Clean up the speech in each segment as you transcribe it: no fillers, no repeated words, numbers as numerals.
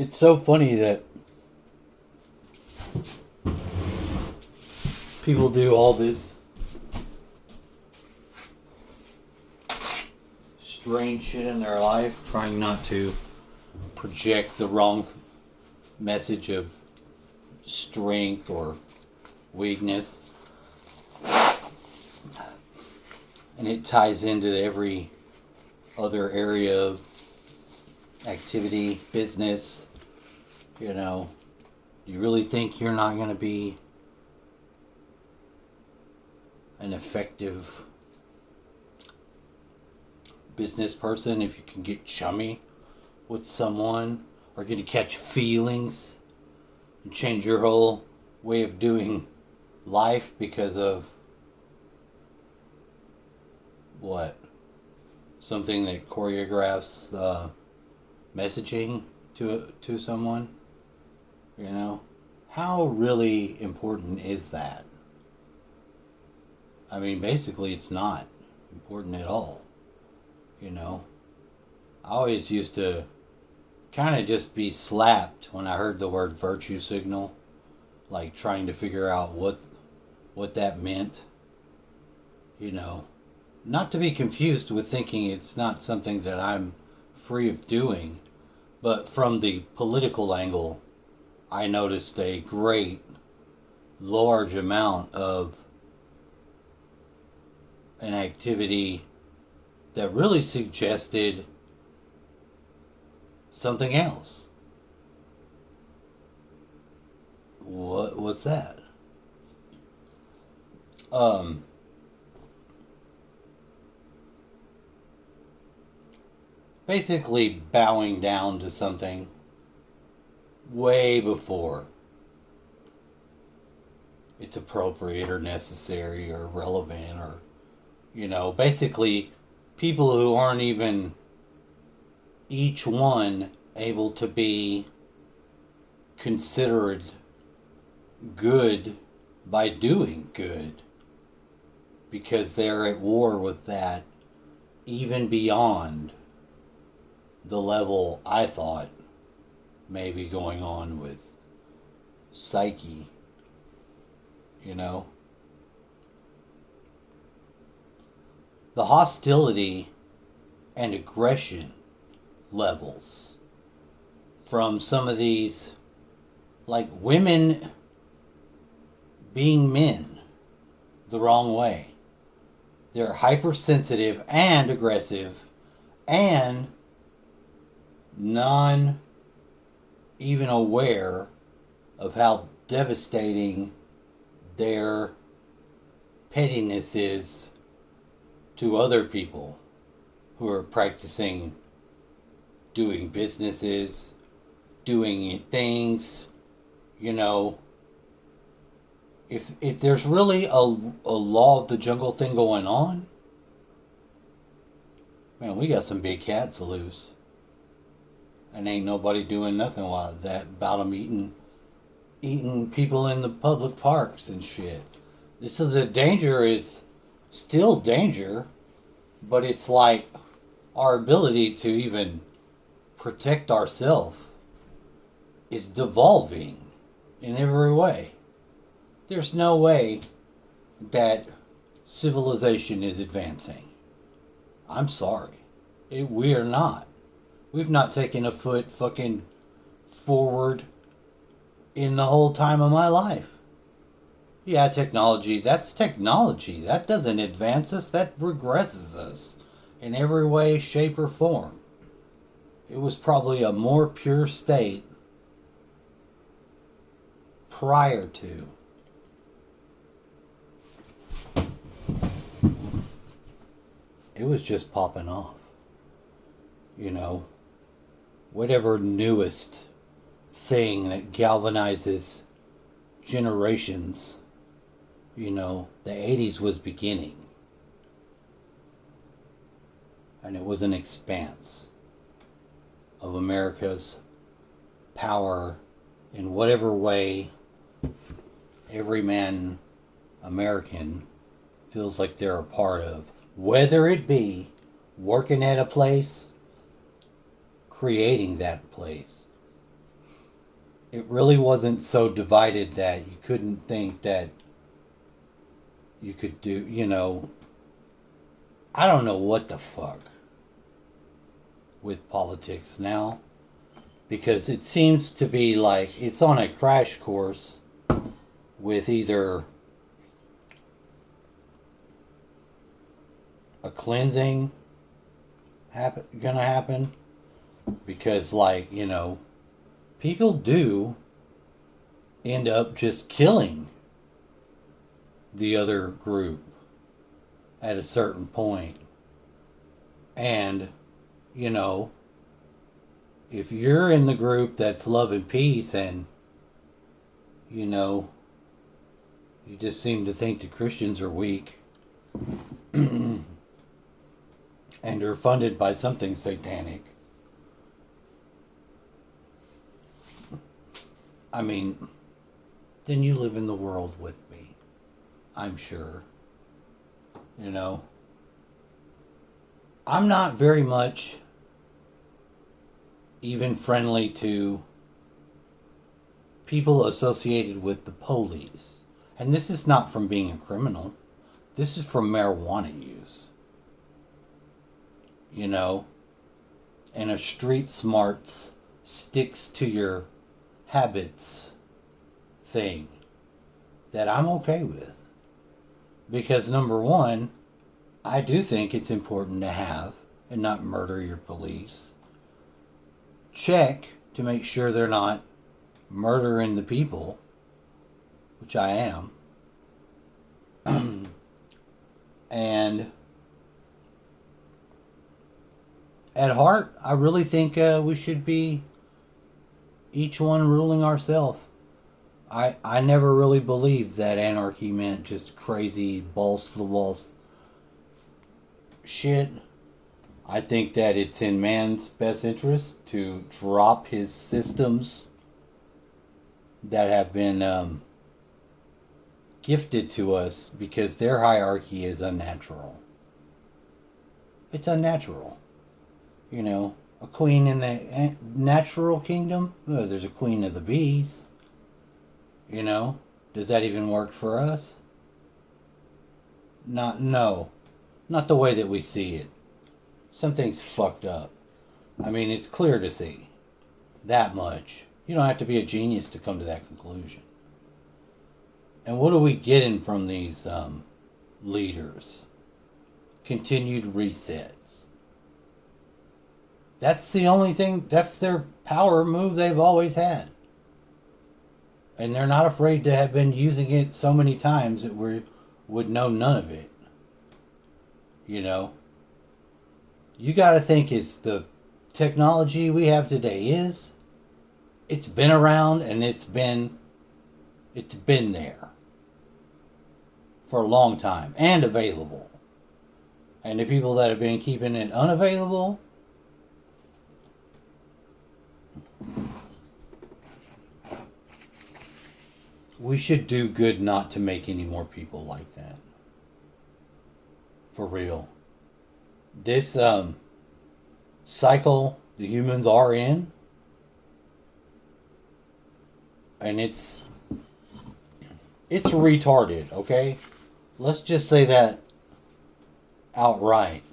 It's so funny that people do all this strange shit in their life trying not to project the wrong message of strength or weakness. And it ties into every other area of activity, business. You know, you really think you're not going to be an effective business person if you can get chummy with someone or get to catch feelings and change your whole way of doing life because of what? Something that choreographs messaging to someone? You know? How really important is that? I mean, basically, it's not important at all. You know? I always used to kind of just be slapped when I heard the word virtue signal, like trying to figure out what that meant. You know? Not to be confused with thinking it's not something that I'm free of doing, but from the political angle, I noticed a great, large amount of an activity that really suggested something else. What's that? Basically bowing down to something way before it's appropriate or necessary or relevant, or, you know, basically people who aren't even each one able to be considered good by doing good because they're at war with that even beyond the level I thought may be going on with psyche, you know? The hostility and aggression levels from some of these, like women being men the wrong way. They're hypersensitive and aggressive and non even aware of how devastating their pettiness is to other people who are practicing doing businesses, doing things, you know. If there's really a law of the jungle thing going on, man, we got some big cats loose. And ain't nobody doing nothing about that, about them eating people in the public parks and shit. So the danger is still danger, but it's like our ability to even protect ourselves is devolving in every way. There's no way that civilization is advancing. I'm sorry. We are not. We've not taken a foot fucking forward in the whole time of my life. Yeah, technology, that's technology. That doesn't advance us, that regresses us in every way, shape, or form. It was probably a more pure state prior to. It was just popping off. You know, whatever newest thing that galvanizes generations, you know, the 80s was beginning. And it was an expanse of America's power in whatever way every man American feels like they're a part of. Whether it be working at a place, creating that place, it really wasn't so divided that you couldn't think that you could do, I don't know what the fuck with politics now, because it seems to be like it's on a crash course with either a cleansing gonna happen, because people do end up just killing the other group at a certain point. And, you know, if you're in the group that's love and peace and, you know, you just seem to think the Christians are weak and are funded by something satanic. I mean, then you live in the world with me, I'm sure. You know, I'm not very much even friendly to people associated with the police. And this is not from being a criminal. This is from marijuana use. You know, and a street smarts sticks to your habits thing that I'm okay with. Because number one, I do think it's important to have and not murder your police. Check to make sure they're not murdering the people, which I am. And at heart, I really think we should be each one ruling ourselves. I never really believed that anarchy meant just crazy balls to the walls shit. I think that it's in man's best interest to drop his systems that have been gifted to us because their hierarchy is unnatural. It's unnatural. You know, a queen in the natural kingdom, there's a queen of the bees. You know, does that even work for us? Not the way that we see it. Something's fucked up. I mean, it's clear to see that much. You don't have to be a genius to come to that conclusion. And what are we getting from these leaders? Continued resets. That's the only thing, that's their power move they've always had. And they're not afraid to have been using it so many times that we would know none of it. You know? You gotta think, is the technology we have today it's been around and it's been there for a long time and available. And the people that have been keeping it unavailable, we should do good not to make any more people like that. For real. This cycle the humans are in, and it's retarded, okay? Let's just say that outright.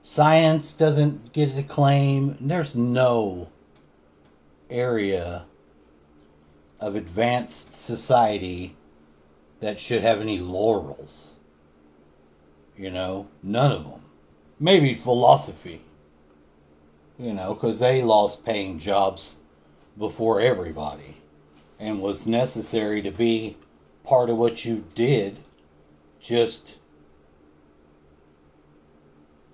Science doesn't get a claim. There's no area of advanced society that should have any laurels. You know, none of them. Maybe philosophy. You know, because they lost paying jobs before everybody and was necessary to be part of what you did, just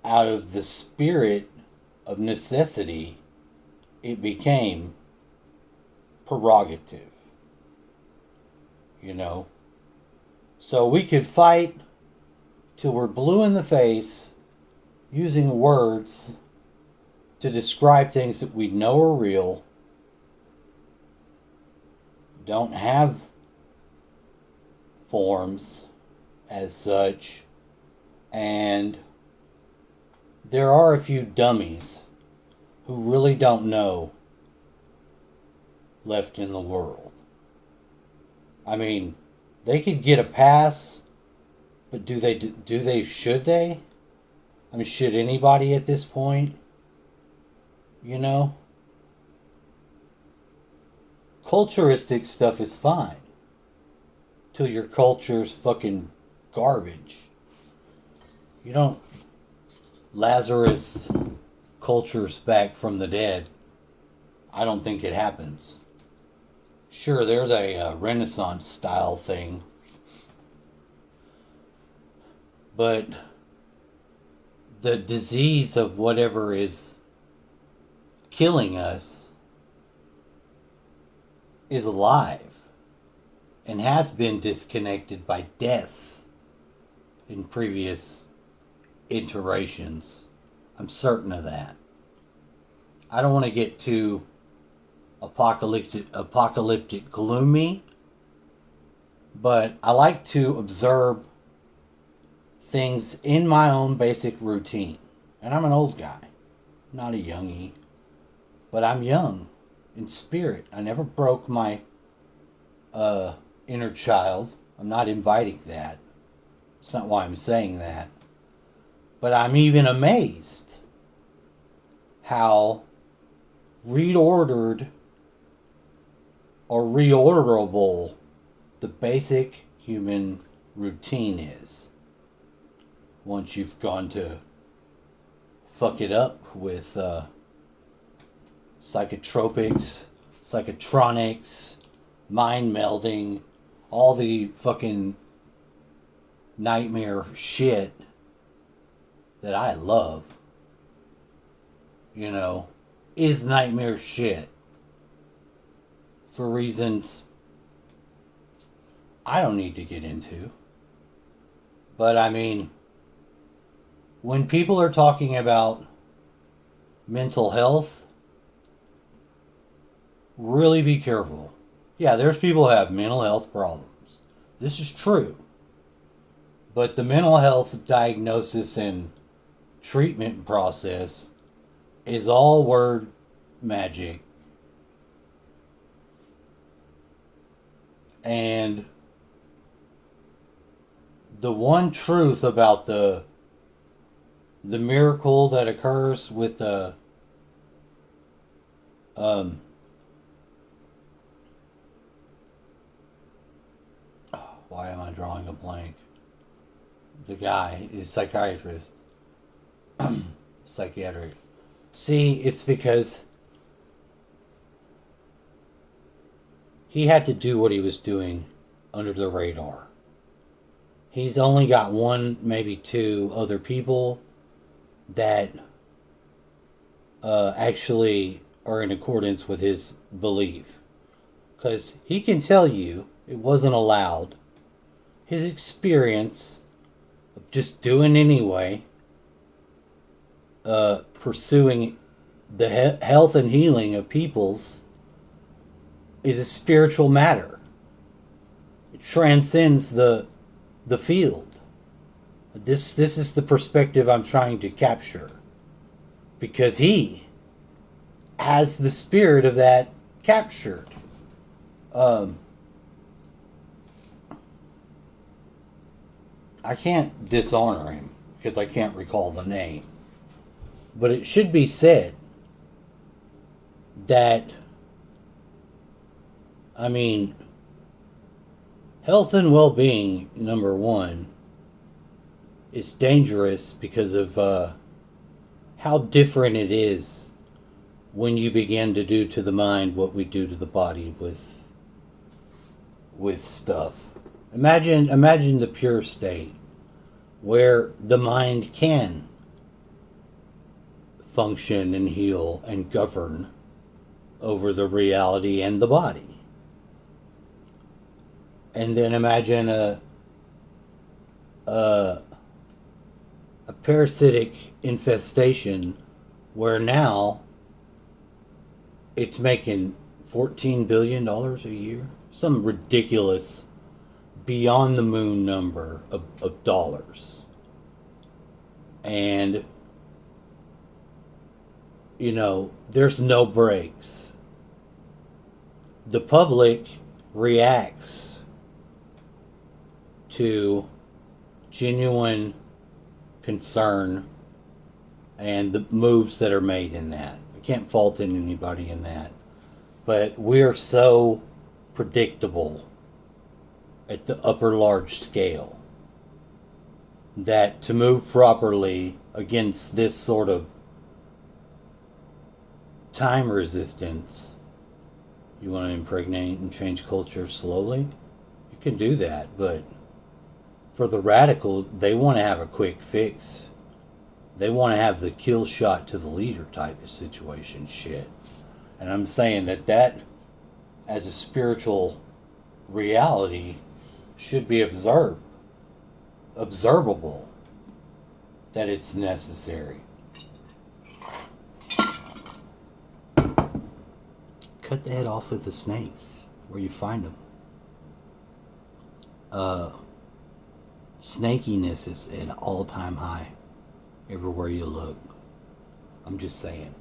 out of the spirit of necessity. It became prerogative. You know, so we could fight till we're blue in the face using words to describe things that we know are real, don't have forms as such, and there are a few dummies who really don't know left in the world. I mean, they could get a pass, but should they? I mean, should anybody at this point? You know? Culturistic stuff is fine. Till your culture's fucking garbage. You don't Lazarus cultures back from the dead. I don't think it happens. Sure, there's a Renaissance style thing. But the disease of whatever is killing us is alive and has been disconnected by death in previous iterations. I'm certain of that. I don't want to get too apocalyptic gloomy, but I like to observe things in my own basic routine. And I'm an old guy, not a youngie, but I'm young in spirit. I never broke my inner child. I'm not inviting that. It's not why I'm saying that. But I'm even amazed how reordered or reorderable the basic human routine is. Once you've gone to fuck it up with psychotropics, psychotronics, mind melding, all the fucking nightmare shit that I love, you know, is nightmare shit for reasons I don't need to get into. But I mean, when people are talking about mental health, really be careful. Yeah, there's people who have mental health problems. This is true. But the mental health diagnosis and treatment process is all word magic. And the one truth about the miracle that occurs with the why am I drawing a blank? The guy is psychiatrist. Psychiatric. See, it's because he had to do what he was doing under the radar. He's only got one, maybe two other people that actually are in accordance with his belief. Because he can tell you it wasn't allowed. His experience of just doing anyway, pursuing the health and healing of peoples, is a spiritual matter. It transcends the field. This is the perspective I'm trying to capture, because he has the spirit of that captured. I can't dishonor him because I can't recall the name, but it should be said that, I mean, health and well-being, number one, is dangerous because of how different it is when you begin to do to the mind what we do to the body with stuff. Imagine the pure state where the mind can function and heal and govern over the reality and the body. And then imagine a parasitic infestation where now it's making $14 billion a year. Some ridiculous, beyond the moon number of dollars. And, you know, there's no breaks. the public reacts to genuine concern and the moves that are made in that. I can't fault anybody in that. But we're so predictable at the upper large scale that to move properly against this sort of time resistance, you want to impregnate and change culture slowly? You can do that, but for the radical, they want to have a quick fix. They want to have the kill shot to the leader type of situation shit. And I'm saying that as a spiritual reality should be observable, that it's necessary. Cut the head off with the snakes where you find them. Snakiness is at an all-time high everywhere you look. I'm just saying.